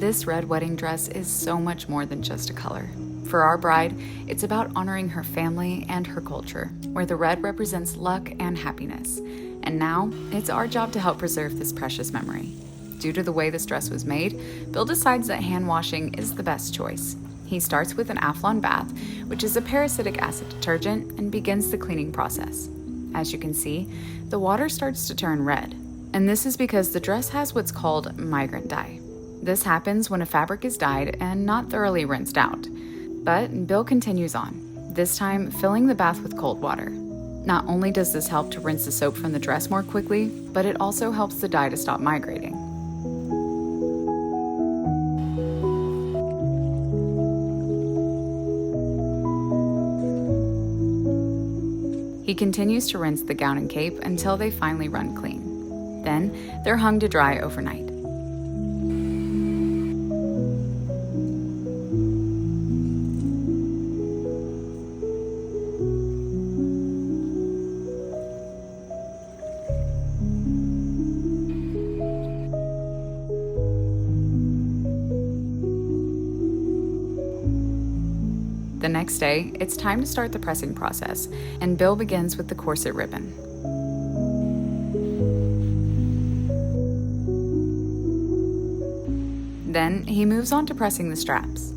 This red wedding dress is so much more than just a color. For our bride, it's about honoring her family and her culture, where the red represents luck and happiness. And now, it's our job to help preserve this precious memory. Due to the way this dress was made, Bill decides that hand washing is the best choice. He starts with an Aflon bath, which is a parasitic acid detergent, and begins the cleaning process. As you can see, the water starts to turn red, and this is because the dress has what's called migrant dye. This happens when a fabric is dyed and not thoroughly rinsed out. But Bill continues on, this time filling the bath with cold water. Not only does this help to rinse the soap from the dress more quickly, but it also helps the dye to stop migrating. He continues to rinse the gown and cape until they finally run clean. Then, they're hung to dry overnight. The next day, it's time to start the pressing process, and Bill begins with the corset ribbon. Then, he moves on to pressing the straps.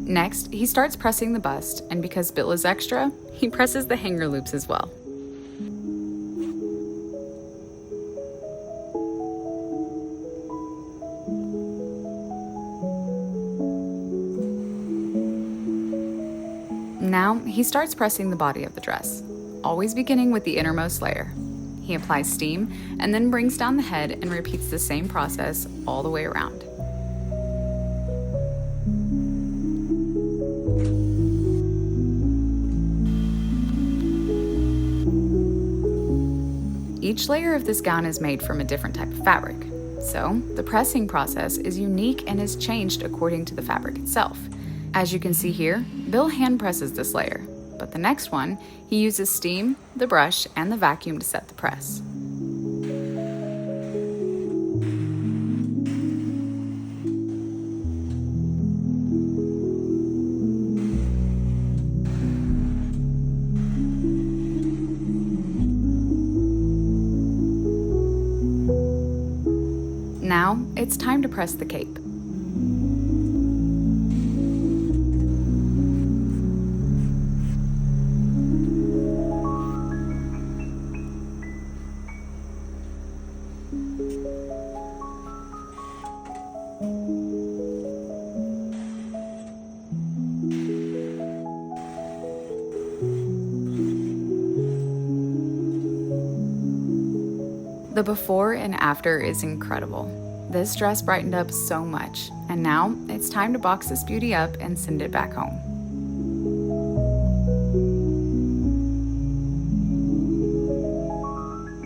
Next, he starts pressing the bust, and because Bill is extra, he presses the hanger loops as well. Now, he starts pressing the body of the dress, always beginning with the innermost layer. He applies steam and then brings down the head and repeats the same process all the way around. Each layer of this gown is made from a different type of fabric, so the pressing process is unique and is changed according to the fabric itself. As you can see here, Bill hand presses this layer, but the next one, he uses steam, the brush, and the vacuum to set the press. Now, it's time to press the cape. The before and after is incredible. This dress brightened up so much, and now it's time to box this beauty up and send it back home.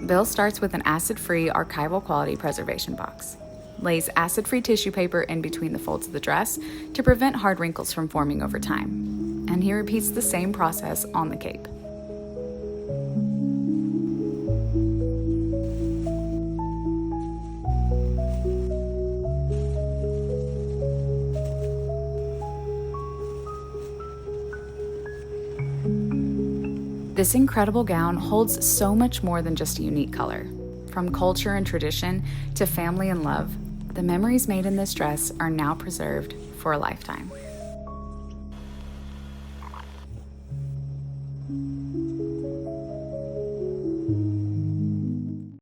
Bill starts with an acid-free archival quality preservation box, lays acid-free tissue paper in between the folds of the dress to prevent hard wrinkles from forming over time, and he repeats the same process on the cape. This incredible gown holds so much more than just a unique color. From culture and tradition to family and love, the memories made in this dress are now preserved for a lifetime.